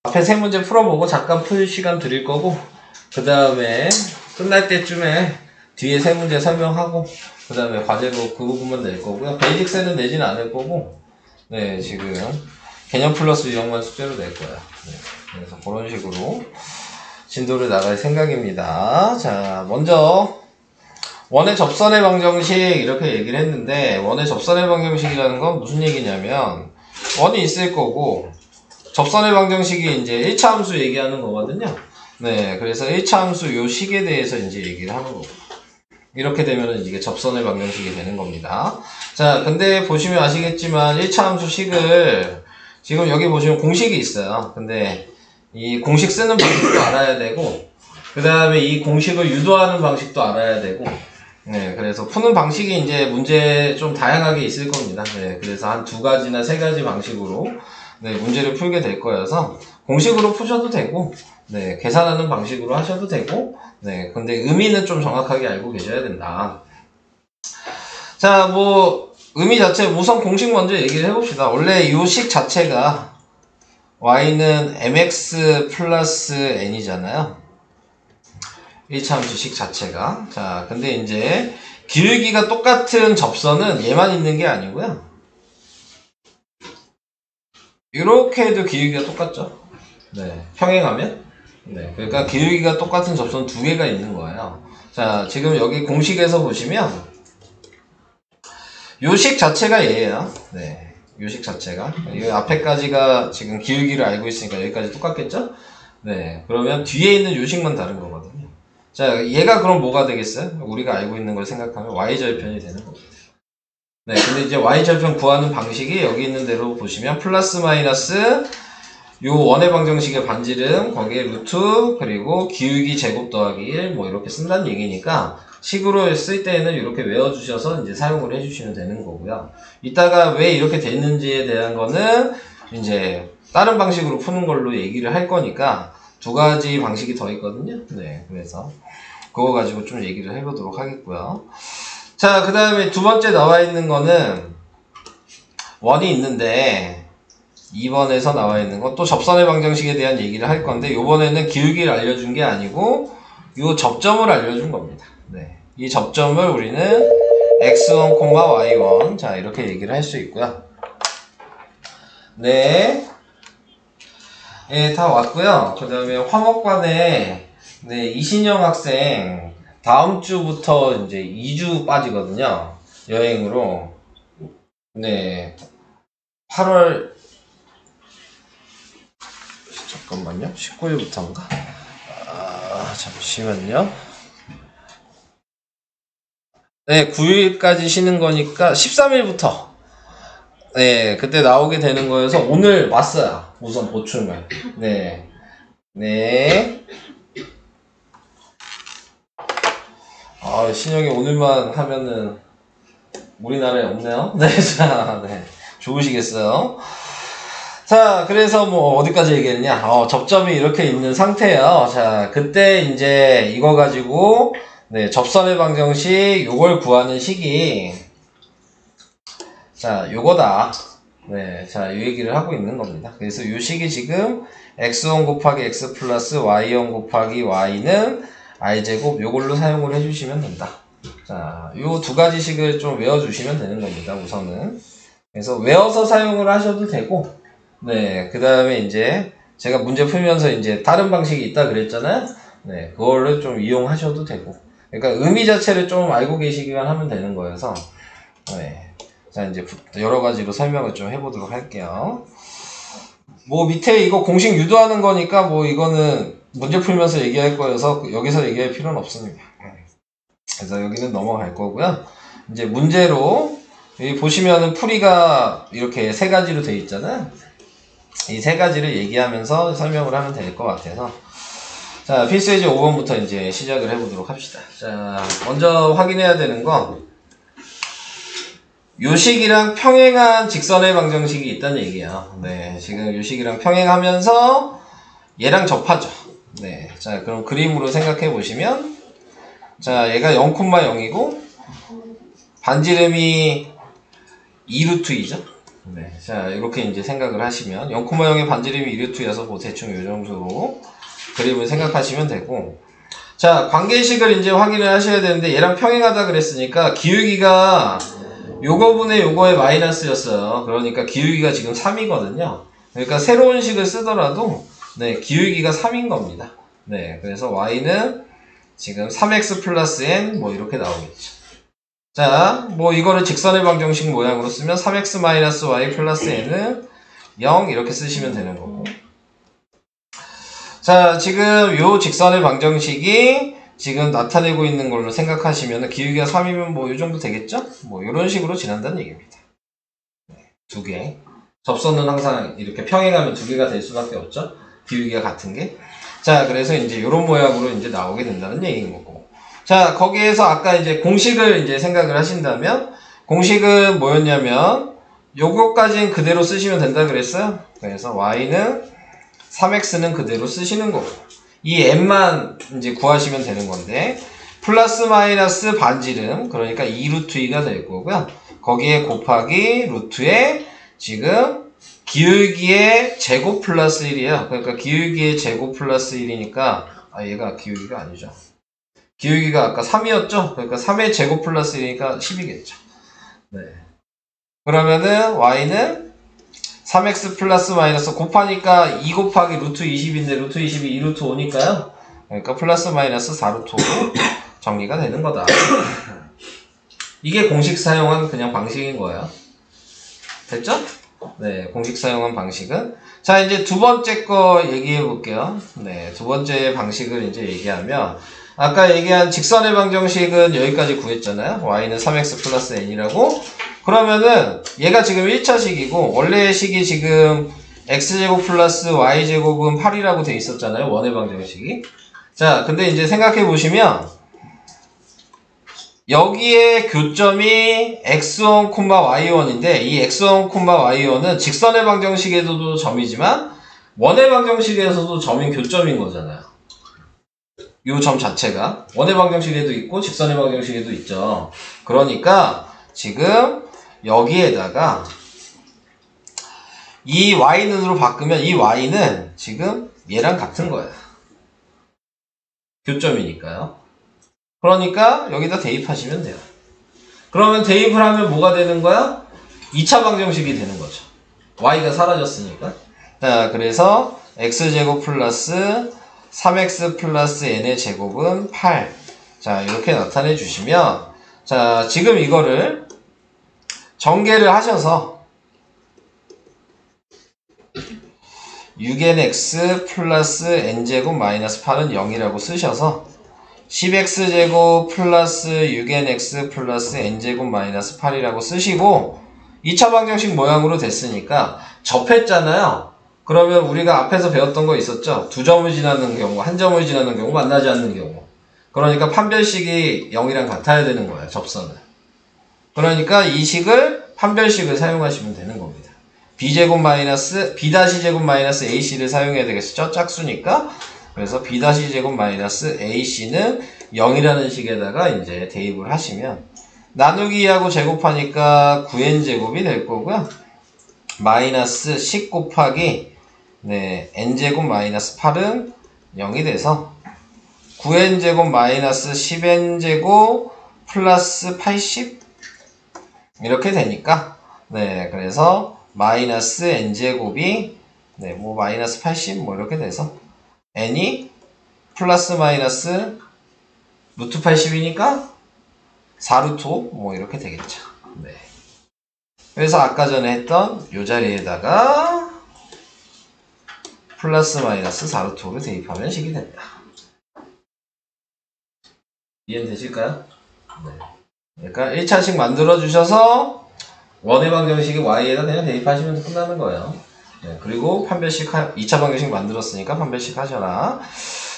앞에 세 문제 풀어보고 잠깐 풀 시간 드릴 거고, 그 다음에 끝날 때쯤에 뒤에 세 문제 설명하고, 그 다음에 과제로 그 부분만 낼 거고요. 베이직세는 내지는 않을 거고, 네, 지금 개념 플러스 유형만 숙제로 낼 거예요. 네, 그래서 그런 식으로 진도를 나갈 생각입니다. 자, 먼저 원의 접선의 방정식 이렇게 얘기를 했는데, 원의 접선의 방정식이라는 건 무슨 얘기냐면, 원이 있을 거고, 접선의 방정식이 이제 1차 함수 얘기하는 거거든요. 네, 그래서 1차 함수 요 식에 대해서 이제 얘기를 하는 거고. 이렇게 되면은 이게 접선의 방정식이 되는 겁니다. 자, 근데 보시면 아시겠지만 1차 함수 식을 지금 여기 보시면 공식이 있어요. 근데 이 공식 쓰는 방식도 알아야 되고, 그 다음에 이 공식을 유도하는 방식도 알아야 되고, 네, 그래서 푸는 방식이 이제 문제 좀 다양하게 있을 겁니다. 네, 그래서 한 두 가지나 세 가지 방식으로 네, 문제를 풀게 될 거여서 공식으로 푸셔도 되고, 네, 계산하는 방식으로 하셔도 되고, 네, 근데 의미는 좀 정확하게 알고 계셔야 된다. 자, 뭐 의미 자체 우선 공식 먼저 얘기를 해봅시다. 원래 이 식 자체가 y는 mx 플러스 n이잖아요. 1차 함수식 자체가. 자, 근데 이제 기울기가 똑같은 접선은 얘만 있는 게 아니고요. 이렇게 해도 기울기가 똑같죠. 네, 평행하면. 네, 그러니까 기울기가 똑같은 접선 두 개가 있는 거예요. 자, 지금 여기 공식에서 보시면 요식 자체가 얘예요. 네, 요식 자체가. 이 앞에까지가 지금 기울기를 알고 있으니까 여기까지 똑같겠죠? 네, 그러면 뒤에 있는 요식만 다른 거거든요. 자, 얘가 그럼 뭐가 되겠어요? 우리가 알고 있는 걸 생각하면 y절편이 되는 겁니다. 네, 근데 이제 y절편 구하는 방식이 여기 있는 대로 보시면 플러스 마이너스 요 원의 방정식의 반지름 거기에 루트 그리고 기울기 제곱 더하기 1 뭐 이렇게 쓴다는 얘기니까 식으로 쓸 때에는 이렇게 외워주셔서 이제 사용을 해주시면 되는 거고요. 이따가 왜 이렇게 됐는지에 대한 거는 이제 다른 방식으로 푸는 걸로 얘기를 할 거니까 두 가지 방식이 더 있거든요. 네, 그래서 그거 가지고 좀 얘기를 해보도록 하겠고요. 자, 그 다음에 두 번째 나와 있는 거는 원이 있는데 2번에서 나와 있는 건 또 접선의 방정식에 대한 얘기를 할 건데 이번에는 기울기를 알려준 게 아니고 이 접점을 알려준 겁니다. 네, 이 접점을 우리는 x1, y1 자 이렇게 얘기를 할 수 있고요. 네, 예, 다 왔고요. 그 다음에 화목관에 네, 이신영 학생 다음 주부터 이제 2주 빠지거든요. 여행으로. 네, 8월 잠깐만요. 19일부터인가? 아, 잠시만요. 네, 9일까지 쉬는 거니까 13일부터 네, 그때 나오게 되는 거여서 오늘 왔어요. 우선 보충을. 네. 네. 아, 신영이 오늘만 하면은 우리나라에 없네요. 네, 자, 네. 좋으시겠어요? 자, 그래서 뭐 어디까지 얘기했냐? 접점이 이렇게 있는 상태예요. 자, 그때 이제 이거 가지고 네, 접선의 방정식 요걸 구하는 식이 자, 요거다. 네, 자, 요 얘기를 하고 있는 겁니다. 그래서 요 식이 지금 x1 곱하기 x 플러스 y1 곱하기 y는 i제곱 요걸로 사용을 해주시면 된다. 자, 요 두 가지 식을 좀 외워주시면 되는 겁니다. 우선은. 그래서 외워서 사용을 하셔도 되고, 네, 그 다음에 이제 제가 문제 풀면서 이제 다른 방식이 있다 그랬잖아요. 네, 그거를 좀 이용하셔도 되고. 그러니까 의미 자체를 좀 알고 계시기만 하면 되는 거여서, 네. 자, 이제 여러 가지로 설명을 좀 해보도록 할게요. 뭐 밑에 이거 공식 유도하는 거니까 뭐 이거는 문제 풀면서 얘기할 거여서 여기서 얘기할 필요는 없습니다. 그래서 여기는 넘어갈 거고요. 이제 문제로 여기 보시면은 풀이가 이렇게 세 가지로 되어 있잖아요. 이 세 가지를 얘기하면서 설명을 하면 될 것 같아서 자, 필수예제 5번부터 이제 시작을 해보도록 합시다. 자, 먼저 확인해야 되는 건 요식이랑 평행한 직선의 방정식이 있다는 얘기야. 네, 지금 요식이랑 평행하면서 얘랑 접하죠. 네, 자, 그럼 그림으로 생각해 보시면 자, 얘가 0,0이고 반지름이 2루트이죠. 네. 자, 이렇게 이제 생각을 하시면 0,0의 반지름이 2루트여서 뭐 대충 이 정도로 그림을 생각하시면 되고, 자, 관계식을 이제 확인을 하셔야 되는데 얘랑 평행하다 그랬으니까 기울기가 요거분의 요거의 마이너스였어요. 그러니까 기울기가 지금 3이거든요. 그러니까 새로운 식을 쓰더라도 네, 기울기가 3인 겁니다. 네, 그래서 y는 지금 3x 플러스 n 뭐 이렇게 나오겠죠. 자, 뭐 이거를 직선의 방정식 모양으로 쓰면 3x 마이너스 y 플러스 n은 0 이렇게 쓰시면 되는 거고. 자, 지금 요 직선의 방정식이 지금 나타내고 있는 걸로 생각하시면 기울기가 3이면 뭐 요 정도 되겠죠? 뭐 이런 식으로 지난다는 얘기입니다. 네, 두 개. 접선은 항상 이렇게 평행하면 두 개가 될 수밖에 없죠? 기울기가 같은 게. 자, 그래서 이제 이런 모양으로 이제 나오게 된다는 얘기인 거고. 자, 거기에서 아까 이제 공식을 이제 생각을 하신다면, 공식은 뭐였냐면, 요거까지는 그대로 쓰시면 된다 그랬어요? 그래서 y는 3x는 그대로 쓰시는 거고, 이 n만 이제 구하시면 되는 건데, 플러스 마이너스 반지름, 그러니까 2루트 2가 될 거고요. 거기에 곱하기 루트에 지금 기울기의 제곱 플러스 1이에요. 그러니까 기울기의 제곱 플러스 1이니까, 얘가 기울기가 아니죠. 기울기가 아까 3이었죠? 그러니까 3의 제곱 플러스 1이니까 10이겠죠. 네. 그러면은 y는 3x 플러스 마이너스 곱하니까 2 곱하기 루트 20인데 루트 20이 2루트 5니까요. 그러니까 플러스 마이너스 4루트 5로 정리가 되는 거다. 이게 공식 사용한 그냥 방식인 거예요. 됐죠? 네, 공식 사용한 방식은. 자, 이제 두 번째 거 얘기해 볼게요. 네, 두 번째 방식을 이제 얘기하면, 아까 얘기한 직선의 방정식은 여기까지 구했잖아요. y는 3x 플러스 n이라고. 그러면은 얘가 지금 1차식이고 원래의 식이 지금 x제곱 플러스 y제곱은 8이라고 돼 있었잖아요. 원의 방정식이. 자, 근데 이제 생각해 보시면 여기에 교점이 x1, y1인데 이 x1, y1은 직선의 방정식에서도 점이지만 원의 방정식에서도 점인 교점인 거잖아요. 이 점 자체가 원의 방정식에도 있고 직선의 방정식에도 있죠. 그러니까 지금 여기에다가 이 y는으로 바꾸면 이 y는 지금 얘랑 같은 거야. 교점이니까요. 그러니까 여기다 대입하시면 돼요. 그러면 대입을 하면 뭐가 되는 거야? 2차 방정식이 되는 거죠. y가 사라졌으니까. 자, 그래서 x제곱 플러스 3x 플러스 n의 제곱은 8. 자, 이렇게 나타내 주시면, 자, 지금 이거를 전개를 하셔서 6nx 플러스 n제곱 마이너스 8은 0이라고 쓰셔서 10x제곱 플러스 6nx 플러스 n제곱 마이너스 8이라고 쓰시고 2차 방정식 모양으로 됐으니까 접했잖아요. 그러면 우리가 앞에서 배웠던 거 있었죠? 두 점을 지나는 경우, 한 점을 지나는 경우, 만나지 않는 경우. 그러니까 판별식이 0이랑 같아야 되는 거예요, 접선은. 그러니까 이 식을 판별식을 사용하시면 되는 겁니다. b제곱 마이너스, b-제곱 마이너스 ac를 사용해야 되겠죠? 짝수니까. 그래서 b-제곱 마이너스 ac는 0이라는 식에다가 이제 대입을 하시면 나누기 2하고 제곱하니까 9n제곱이 될 거고요. 마이너스 10 곱하기 네, n제곱 마이너스 8은 0이 돼서 9n제곱 마이너스 10n제곱 플러스 80 이렇게 되니까 네, 그래서 마이너스 n제곱이 네, 뭐 마이너스 80 뭐 이렇게 돼서 n이 플러스 마이너스 루트 80이니까 4루트 5 뭐 이렇게 되겠죠. 네. 그래서 아까 전에 했던 요 자리에다가 플러스 마이너스 4루트 5를 대입하면 식이 된다. 이해되실까요? 네. 그러니까 1차식 만들어주셔서 원의 방정식이 y에다 그냥 대입하시면 끝나는 거예요. 네. 그리고 판별식, 2차 방정식 만들었으니까 판별식 하셔라.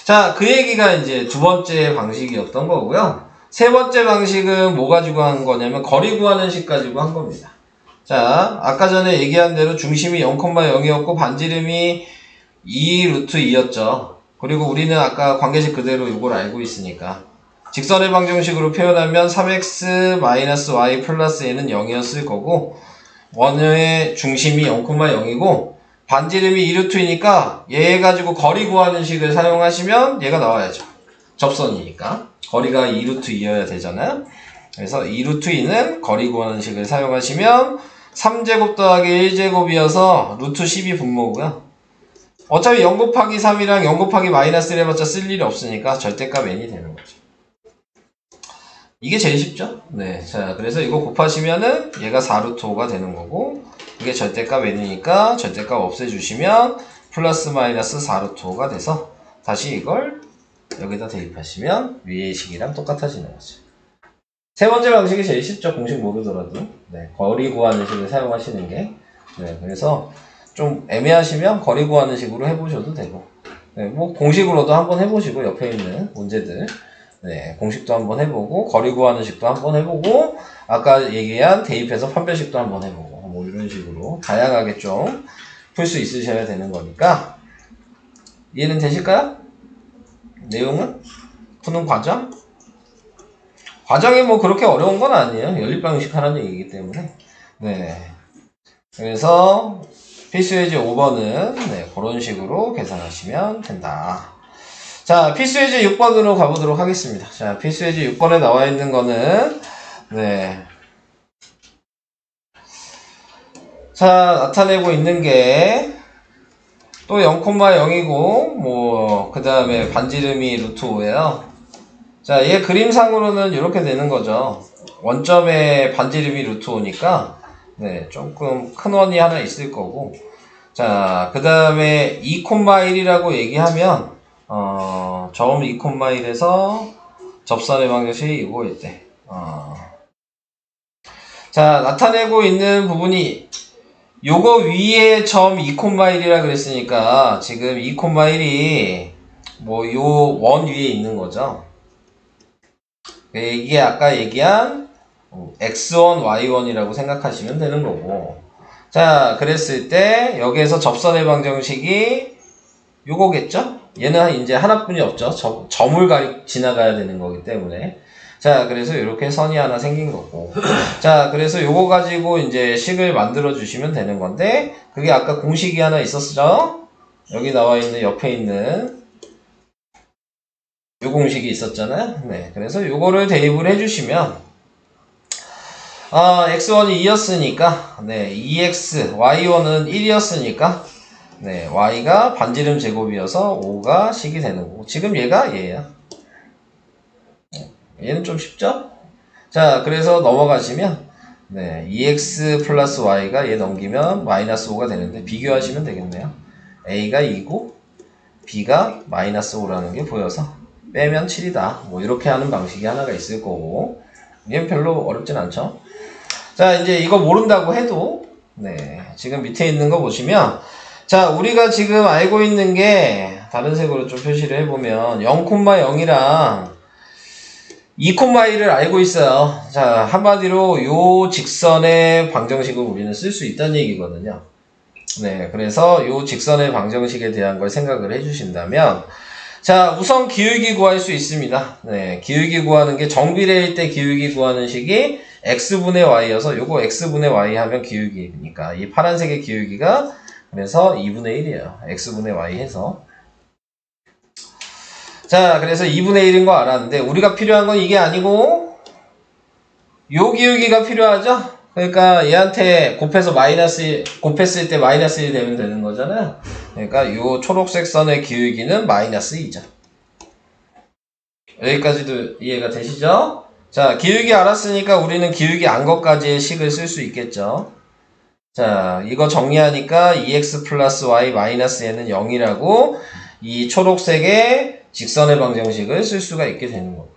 자, 그 얘기가 이제 두 번째 방식이었던 거고요. 세 번째 방식은 뭐 가지고 한 거냐면 거리 구하는 식 가지고 한 겁니다. 자, 아까 전에 얘기한 대로 중심이 0,0이었고 반지름이 2루트 2였죠. 그리고 우리는 아까 관계식 그대로 이걸 알고 있으니까 직선의 방정식으로 표현하면 3x-y 플러스 n은 0이었을 거고 원의 중심이 0,0이고 반지름이 2루트이니까 얘 가지고 거리 구하는 식을 사용하시면 얘가 나와야죠. 접선이니까 거리가 2루트2여야 되잖아요. 그래서 2루트2는 거리 구하는 식을 사용하시면 3제곱 더하기 1제곱이어서 루트 10이 분모고요. 어차피 0 곱하기 3이랑 0 곱하기 마이너스 1 해봤자 쓸 일이 없으니까 절대값 n이 되는 거죠. 이게 제일 쉽죠? 네. 자, 그래서 이거 곱하시면은 얘가 4루트 5가 되는 거고, 이게 절대값 n이니까 절대값 없애주시면 플러스 마이너스 4루트 5가 돼서 다시 이걸 여기다 대입하시면 위의 식이랑 똑같아지는 거죠. 세 번째 방식이 제일 쉽죠? 공식 모르더라도. 네. 거리 구하는 식을 사용하시는 게. 네. 그래서 좀 애매하시면 거리 구하는 식으로 해보셔도 되고, 네. 뭐 공식으로도 한번 해보시고 옆에 있는 문제들. 네, 공식도 한번 해보고 거리 구하는 식도 한번 해보고 아까 얘기한 대입해서 판별식도 한번 해보고 뭐 이런 식으로 다양하게 좀 풀 수 있으셔야 되는 거니까 이해는 되실까요? 내용은? 푸는 과정? 과정이 뭐 그렇게 어려운 건 아니에요. 연립방식 하라는 얘기이기 때문에. 네. 그래서 필수예제 5번은 네, 그런 식으로 계산하시면 된다. 자, 필수예제 6번으로 가보도록 하겠습니다. 자, 필수예제 6번에 나와 있는 거는, 네. 자, 나타내고 있는 게, 또 0,0이고, 뭐, 그 다음에 반지름이 루트 5예요. 자, 얘 그림상으로는 이렇게 되는 거죠. 원점에 반지름이 루트 5니까, 네, 조금 큰 원이 하나 있을 거고, 자, 그 다음에 2,1이라고 얘기하면, 점 2,1에서 접선의 방정식이 이거일 때. 자, 나타내고 있는 부분이 요거 위에 점 2,1이라 그랬으니까 지금 2,1이 뭐 요 원 위에 있는 거죠. 이게 아까 얘기한 x1, y1이라고 생각하시면 되는 거고. 자, 그랬을 때 여기에서 접선의 방정식이 요거겠죠? 얘는 이제 하나뿐이 없죠. 점을 지나가야 되는 거기 때문에. 자, 그래서 이렇게 선이 하나 생긴 거고. 자, 그래서 요거 가지고 이제 식을 만들어 주시면 되는 건데, 그게 아까 공식이 하나 있었죠? 여기 나와 있는 옆에 있는 요 공식이 있었잖아요? 네. 그래서 요거를 대입을 해주시면, x1이 2였으니까, 네. 2x, y1은 1이었으니까, 네, y가 반지름 제곱이어서 5가 식이 되는 거고 지금 얘가 얘야. 얘는 좀 쉽죠? 자, 그래서 넘어가시면 네, 2x 플러스 y가 얘 넘기면 마이너스 5가 되는데 비교하시면 되겠네요. a가 2고 b가 마이너스 5라는 게 보여서 빼면 7이다. 뭐 이렇게 하는 방식이 하나가 있을 거고 얘는 별로 어렵진 않죠? 자, 이제 이거 모른다고 해도 네, 지금 밑에 있는 거 보시면 자, 우리가 지금 알고 있는 게 다른 색으로 좀 표시를 해보면 0,0이랑 2,1을 알고 있어요. 자, 한마디로 요 직선의 방정식을 우리는 쓸 수 있다는 얘기거든요. 네, 그래서 요 직선의 방정식에 대한 걸 생각을 해주신다면 자, 우선 기울기 구할 수 있습니다. 네, 기울기 구하는 게 정비례일 때 기울기 구하는 식이 x분의 y여서 요거 x분의 y 하면 기울기니까 이 파란색의 기울기가 그래서 2분의 1이에요. x분의 y 해서. 자, 그래서 2분의 1인 거 알았는데 우리가 필요한 건 이게 아니고 요 기울기가 필요하죠? 그러니까 얘한테 곱했을 때 마이너스 1 되면 되는 거잖아요. 그러니까 요 초록색 선의 기울기는 마이너스 2죠. 여기까지도 이해가 되시죠? 자, 기울기 알았으니까 우리는 기울기 안 것까지의 식을 쓸 수 있겠죠. 자, 이거 정리하니까 2x 플러스 y 마이너스 n은 0이라고 이 초록색의 직선의 방정식을 쓸 수가 있게 되는 겁니다.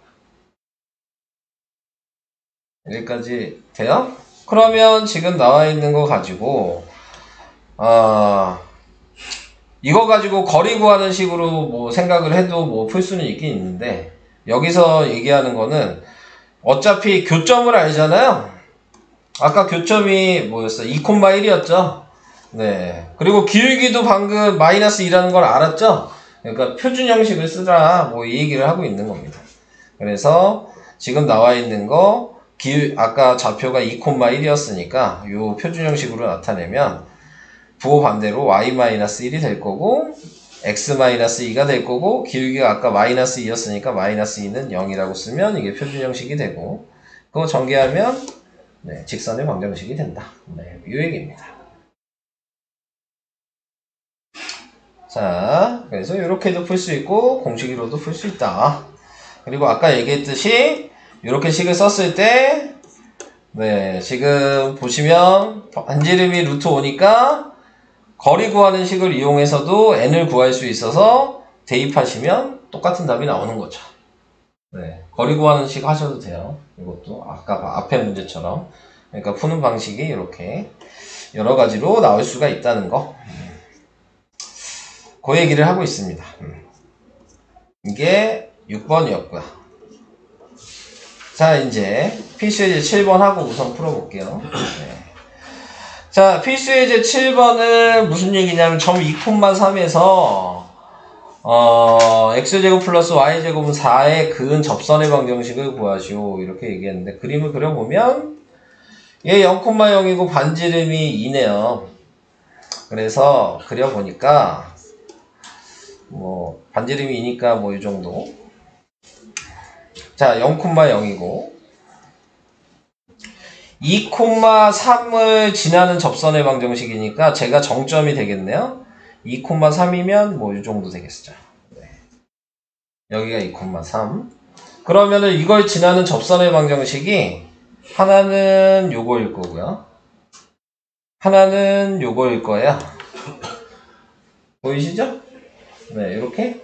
여기까지 돼요? 그러면 지금 나와 있는 거 가지고 이거 가지고 거리 구하는 식으로 뭐 생각을 해도 뭐 풀 수는 있긴 있는데 여기서 얘기하는 거는 어차피 교점을 알잖아요. 아까 교점이 뭐였어? 2,1이었죠? 네. 그리고 기울기도 방금 마이너스 2라는 걸 알았죠? 그러니까 표준 형식을 쓰라. 뭐 이 얘기를 하고 있는 겁니다. 그래서 지금 나와 있는 거 아까 좌표가 2,1이었으니까 요 표준 형식으로 나타내면 부호 반대로 y-1이 될 거고 x-2가 될 거고 기울기가 아까 -2였으니까 -2는 0이라고 쓰면 이게 표준 형식이 되고 그거 전개하면 네, 직선의 방정식이 된다. 네, 이 얘기입니다. 자, 그래서 이렇게도 풀 수 있고 공식으로도 풀 수 있다. 그리고 아까 얘기했듯이 이렇게 식을 썼을 때 네, 지금 보시면 반지름이 루트 5니까 거리 구하는 식을 이용해서도 n을 구할 수 있어서 대입하시면 똑같은 답이 나오는 거죠. 네, 거리 구하는 식 하셔도 돼요. 이것도 아까 앞에 문제처럼. 그러니까 푸는 방식이 이렇게 여러 가지로 나올 수가 있다는 거. 그 얘기를 하고 있습니다. 이게 6번이었고요. 자, 이제 필수예제 7번 하고 우선 풀어볼게요. 네. 자, 필수예제 7번은 무슨 얘기냐면 점 2,3에서 x제곱 플러스 y제곱은 4의 그은 접선의 방정식을 구하시오. 이렇게 얘기했는데 그림을 그려보면 얘 0,0이고 반지름이 2네요. 그래서 그려보니까 뭐 반지름이 2니까 뭐 이 정도. 자, 0,0이고 2,3을 지나는 접선의 방정식이니까 제가 정점이 되겠네요. 2,3이면 뭐 이 정도 되겠죠. 네. 여기가 2,3. 그러면은 이걸 지나는 접선의 방정식이 하나는 요거일 거고요. 하나는 요거일 거예요. 보이시죠? 네, 이렇게.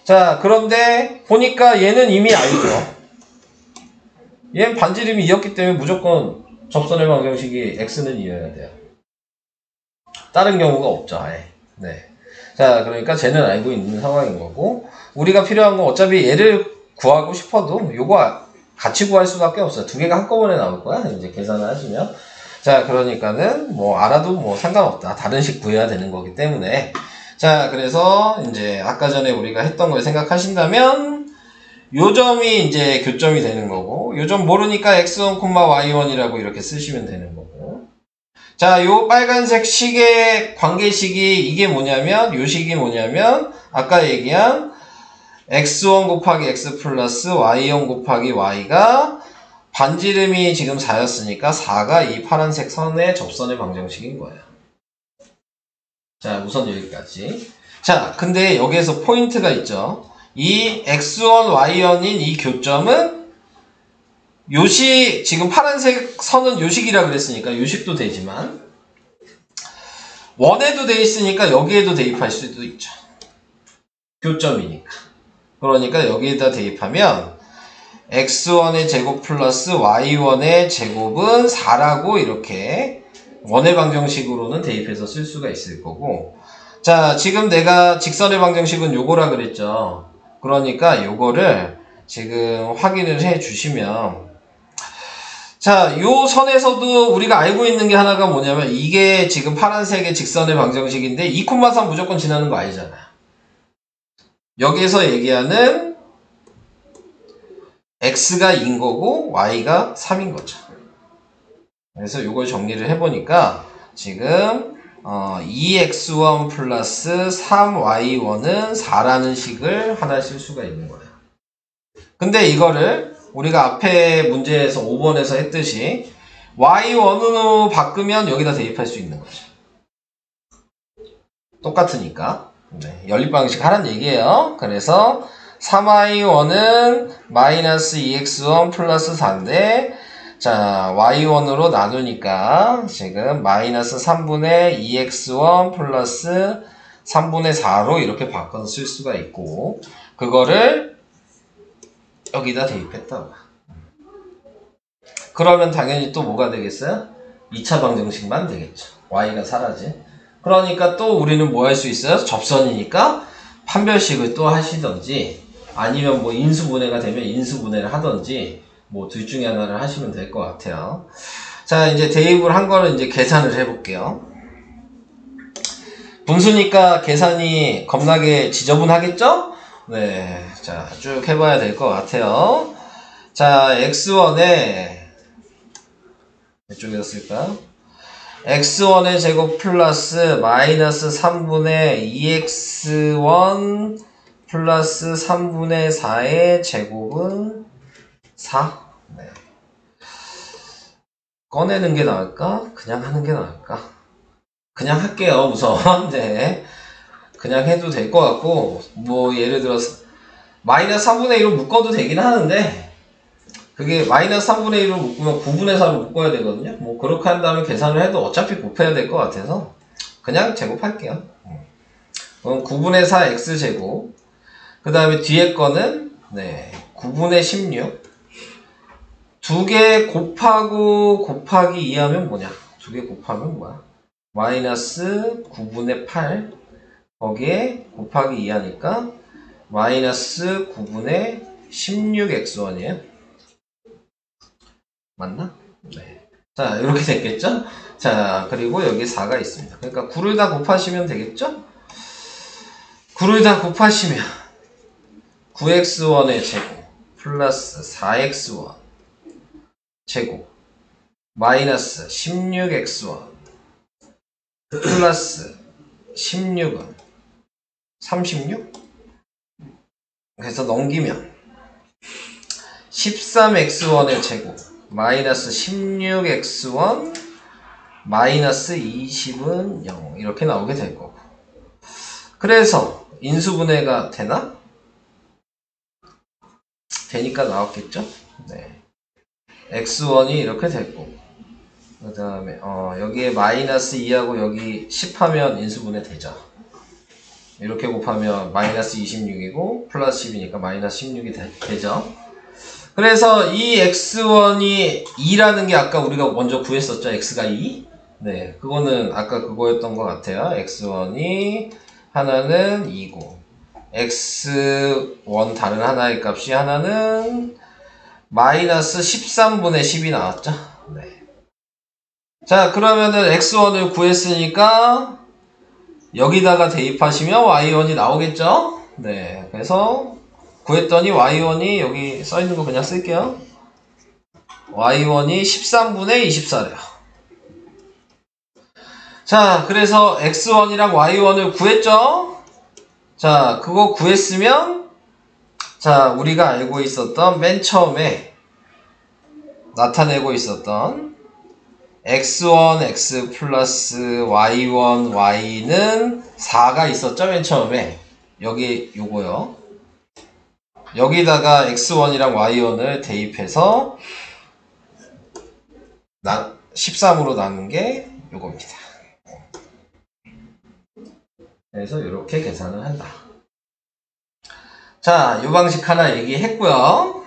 자, 그런데 보니까 얘는 이미 알죠. 얘는 반지름이 2였기 때문에 무조건 접선의 방정식이 x는 2여야 돼요. 다른 경우가 없죠, 아예. 네. 자, 그러니까 쟤는 알고 있는 상황인 거고, 우리가 필요한 건 어차피 얘를 구하고 싶어도 요거 같이 구할 수밖에 없어요. 두 개가 한꺼번에 나올 거야, 이제 계산을 하시면. 자, 그러니까는 뭐 알아도 뭐 상관없다. 다른 식 구해야 되는 거기 때문에. 자, 그래서 이제 아까 전에 우리가 했던 걸 생각하신다면 요 점이 이제 교점이 되는 거고, 요 점 모르니까 x1, y1이라고 이렇게 쓰시면 되는 거고. 자, 요 빨간색 식의 관계식이 이게 뭐냐면, 요 식이 뭐냐면, 아까 얘기한 x1 곱하기 x 플러스 y1 곱하기 y가 반지름이 지금 4였으니까 4가 이 파란색 선의 접선의 방정식인 거예요. 자, 우선 여기까지. 자, 근데 여기에서 포인트가 있죠. 이 x1, y1인 이 교점은 요식, 지금 파란색 선은 요식이라 그랬으니까 요식도 되지만 원에도 돼 있으니까 여기에도 대입할 수도 있죠. 교점이니까. 그러니까 여기에다 대입하면 x1의 제곱 플러스 y1의 제곱은 4라고 이렇게 원의 방정식으로는 대입해서 쓸 수가 있을 거고, 자, 지금 내가 직선의 방정식은 요거라 그랬죠. 그러니까 요거를 지금 확인을 해 주시면, 자, 요 선에서도 우리가 알고 있는 게 하나가 뭐냐면 이게 지금 파란색의 직선의 방정식인데 2,3 무조건 지나는 거 아니잖아요. 여기에서 얘기하는 x가 2인 거고 y가 3인 거죠. 그래서 이걸 정리를 해보니까 지금 2x1 플러스 3y1은 4라는 식을 하나 쓸 수가 있는 거예요. 근데 이거를 우리가 앞에 문제에서 5번에서 했듯이 y1으로 바꾸면 여기다 대입할 수 있는 거죠. 똑같으니까. 네, 연립방식 하라는 얘기예요. 그래서 3y1은 마이너스 2x1 플러스 4인데, 자, y1으로 나누니까 지금 마이너스 3분의 2x1 플러스 3분의 4로 이렇게 바꿔서 쓸 수가 있고, 그거를 여기다 대입했다고. 그러면 당연히 또 뭐가 되겠어요? 2차 방정식만 되겠죠. y가 사라진. 그러니까 또 우리는 뭐 할 수 있어요? 접선이니까 판별식을 또 하시던지, 아니면 뭐 인수분해가 되면 인수분해를 하던지, 뭐 둘 중에 하나를 하시면 될 것 같아요. 자, 이제 대입을 한 거는 이제 계산을 해볼게요. 분수니까 계산이 겁나게 지저분하겠죠? 네, 자, 쭉 해봐야 될 것 같아요. 자, x1에 이쪽에다 쓸까? x1의 제곱 플러스 마이너스 3분의 2x1 플러스 3분의 4의 제곱은 4. 네. 꺼내는 게 나을까? 그냥 하는 게 나을까? 그냥 할게요, 우선. 네. 그냥 해도 될 것 같고, 뭐, 예를 들어서, 마이너스 3분의 1로 묶어도 되긴 하는데, 그게 마이너스 3분의 1로 묶으면 9분의 4로 묶어야 되거든요. 뭐, 그렇게 한 다음에 계산을 해도 어차피 곱해야 될 것 같아서, 그냥 제곱할게요. 그럼 9분의 4 x제곱. 그 다음에 뒤에 거는, 네, 9분의 16. 두 개 곱하고 곱하기 2하면 뭐냐? 두 개 곱하면 뭐야? 마이너스 9분의 8. 거기에 곱하기 2하니까 마이너스 9분의 16x1이에요. 맞나? 네. 자, 이렇게 됐겠죠? 자, 그리고 여기 4가 있습니다. 그러니까 9를 다 곱하시면 되겠죠? 9를 다 곱하시면 9x1의 제곱 플러스 4x1 제곱 마이너스 16x1 플러스 16은 36? 그래서 넘기면 13x1의 제곱 마이너스 16x1 마이너스 20은 0 이렇게 나오게 될 거고, 그래서 인수분해가 되나? 되니까 나왔겠죠? 네. x1이 이렇게 될 거고, 그 다음에 여기에 마이너스 2하고 여기 10 하면 인수분해 되죠. 이렇게 곱하면 마이너스 26이고 플러스 10이니까 마이너스 16이 되죠. 그래서 이 x1이 2라는 게 아까 우리가 먼저 구했었죠. x가 2. 네, 그거는 아까 그거였던 것 같아요. x1이 하나는 2고 x1 다른 하나의 값이 하나는 마이너스 13분의 10이 나왔죠. 네. 자, 그러면은 x1을 구했으니까 여기다가 대입하시면 y1이 나오겠죠? 네, 그래서 구했더니 y1이 여기 써있는 거 그냥 쓸게요. y1이 13분의 24래요. 자, 그래서 x1이랑 y1을 구했죠? 자, 그거 구했으면, 자, 우리가 알고 있었던 맨 처음에 나타내고 있었던 x1, x 플러스 y1, y는 4가 있었죠? 맨 처음에. 여기 요거요. 여기다가 x1이랑 y1을 대입해서 13으로 나눈 게 요겁니다. 그래서 이렇게 계산을 한다. 자, 이 방식 하나 얘기했고요.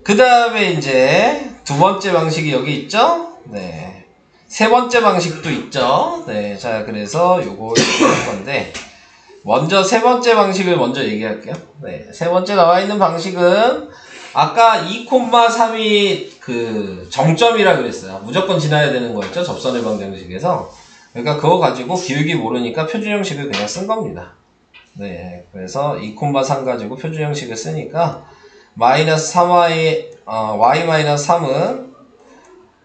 그 다음에 이제 두 번째 방식이 여기 있죠? 네. 세 번째 방식도 있죠? 네. 자, 그래서 요거 얘기할 건데, 먼저 세 번째 방식을 먼저 얘기할게요. 네. 세 번째 나와 있는 방식은 아까 2,3이 그 정점이라 그랬어요. 무조건 지나야 되는 거였죠? 접선의 방정식에서. 그러니까 그거 가지고 기울기 모르니까 표준 형식을 그냥 쓴 겁니다. 네. 그래서 2,3 가지고 표준 형식을 쓰니까 마이너스 3y, y-3은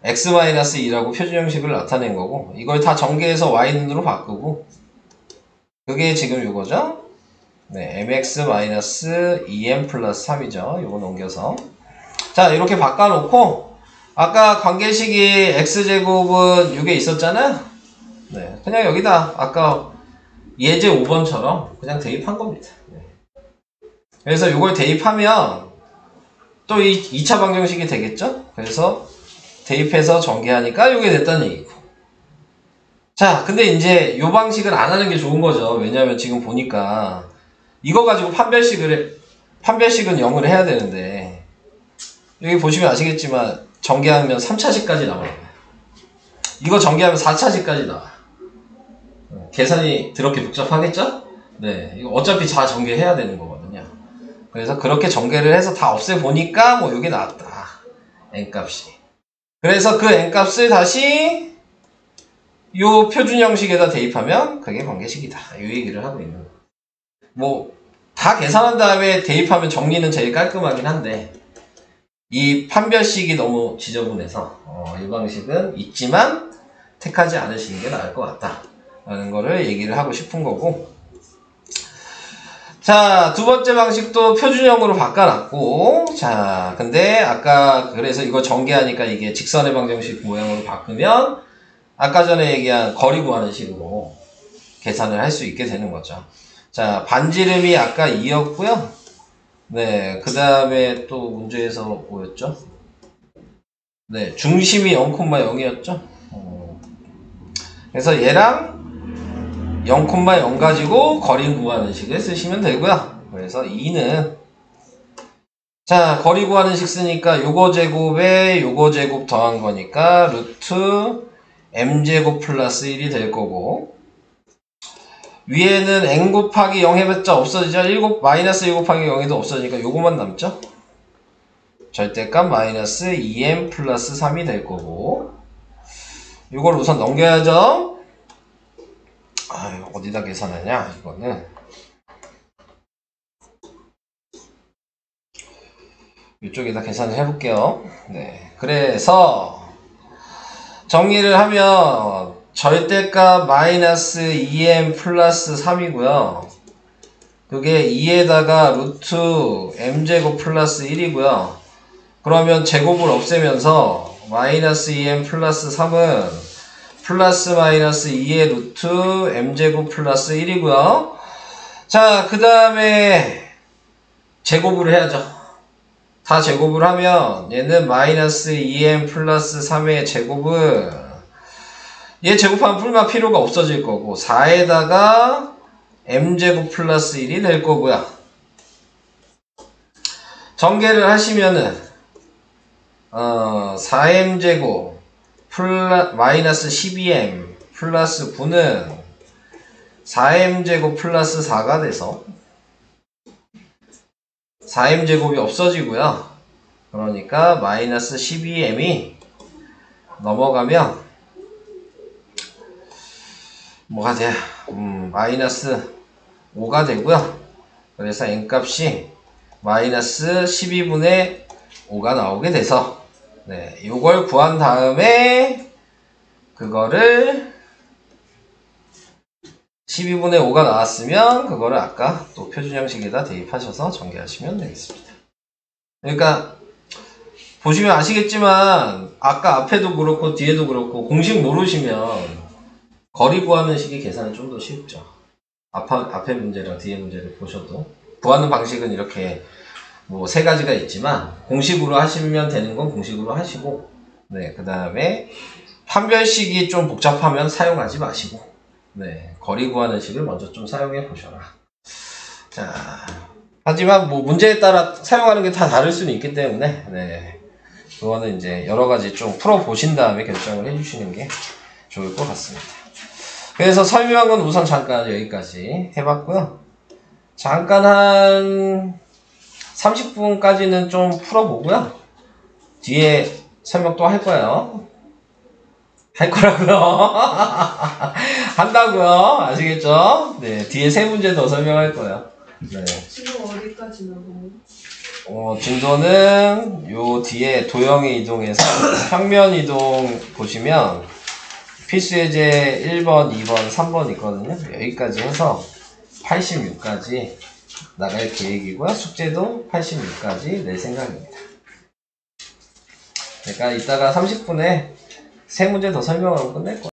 x-2라고 표준 형식을 나타낸 거고, 이걸 다 전개해서 y눈으로 바꾸고, 그게 지금 요거죠? 네, mx-2m 플러스 3이죠. 요거 넘겨서. 자, 이렇게 바꿔놓고, 아까 관계식이 x제곱은 이게 있었잖아요? 네, 그냥 여기다 아까 예제 5번처럼 그냥 대입한 겁니다. 네. 그래서 이걸 대입하면 또 이 2차 방정식이 되겠죠? 그래서 대입해서 전개하니까 이게 됐다는 얘기고. 자, 근데 이제 이 방식을 안 하는 게 좋은 거죠. 왜냐면 지금 보니까 이거 가지고 판별식은 0을 해야 되는데, 여기 보시면 아시겠지만 전개하면 3차식까지 나와요. 이거 전개하면 4차식까지 나와요. 계산이 더럽게 복잡하겠죠? 네, 이거 어차피 다 전개해야 되는 거거든요. 그래서 그렇게 전개를 해서 다 없애보니까 뭐 이게 나왔다. n값이. 그래서 그 n값을 다시 요 표준 형식에다 대입하면 그게 관계식이다. 이 얘기를 하고 있는 거예요. 뭐 다 계산한 다음에 대입하면 정리는 제일 깔끔하긴 한데, 이 판별식이 너무 지저분해서 이 방식은 있지만 택하지 않으시는 게 나을 것 같다 라는 거를 얘기를 하고 싶은 거고, 자, 두 번째 방식도 표준형으로 바꿔놨고, 자, 근데 아까 그래서 이거 전개하니까 이게 직선의 방정식 모양으로 바꾸면 아까 전에 얘기한 거리 구하는 식으로 계산을 할 수 있게 되는 거죠. 자, 반지름이 아까 2였고요. 네, 그 다음에 또 문제에서 뭐였죠? 네, 중심이 0,0이었죠? 그래서 얘랑 0,0 가지고 거리 구하는 식을 쓰시면 되고요. 그래서 2는 자, 거리 구하는 식 쓰니까 요거 제곱에 요거 제곱 더한 거니까 루트 m제곱 플러스 1이 될 거고, 위에는 n 곱하기 0 해봤자 없어지죠? 마이너스 1 곱하기 0에도 없어지니까 요거만 남죠? 절대값 마이너스 2m 플러스 3이 될 거고, 요걸 우선 넘겨야죠? 아유, 어디다 계산하냐, 이거는. 이쪽에다 계산을 해볼게요. 네. 그래서, 정리를 하면, 절대값 마이너스 2m 플러스 3이고요. 그게 2에다가 루트 m제곱 플러스 1이고요. 그러면 제곱을 없애면서 마이너스 2m 플러스 3은 플러스 마이너스 2의 루트 m제곱 플러스 1이고요. 자, 그 다음에 제곱을 해야죠. 다 제곱을 하면 얘는 마이너스 2m 플러스 3의 제곱은 얘 제곱하면 풀만 필요가 없어질 거고 4에다가 m제곱 플러스 1이 될 거고요. 전개를 하시면은 4m제곱 마이너스 12m 플러스 9는 4m제곱 플러스 4가 돼서 4m제곱이 없어지고요. 그러니까 마이너스 12m이 넘어가면 뭐가 돼? 마이너스 5가 되고요. 그래서 n값이 마이너스 12분의 5가 나오게 돼서 네, 요걸 구한 다음에 그거를 12분의 5가 나왔으면 그거를 아까 또 표준 형식에다 대입하셔서 전개하시면 되겠습니다. 그러니까 보시면 아시겠지만 아까 앞에도 그렇고 뒤에도 그렇고 공식 모르시면 거리 구하는 식의 계산은 좀 더 쉽죠. 앞에 문제랑 뒤에 문제를 보셔도 구하는 방식은 이렇게 뭐 세 가지가 있지만 공식으로 하시면 되는 건 공식으로 하시고, 네, 그 다음에 판별식이 좀 복잡하면 사용하지 마시고, 네, 거리 구하는 식을 먼저 좀 사용해 보셔라. 자, 하지만 뭐 문제에 따라 사용하는 게 다 다를 수는 있기 때문에, 네, 그거는 이제 여러 가지 좀 풀어 보신 다음에 결정을 해주시는 게 좋을 것 같습니다. 그래서 설명은 우선 잠깐 여기까지 해봤고요. 잠깐 한 30분까지는 좀 풀어보고요. 뒤에 설명 또 할 거예요. 할 거라고요. 한다고요. 아시겠죠? 네, 뒤에 세 문제 더 설명할 거예요. 네. 지금 어디까지 나가요? 진도는 요 뒤에 도형의 이동에서 평면 이동 보시면 필수예제 1번, 2번, 3번 있거든요. 여기까지 해서 86까지 나갈 계획이고요. 숙제도 86까지 낼 생각입니다. 그러니까 이따가 30분에 세 문제 더 설명하고 끝낼 거예요.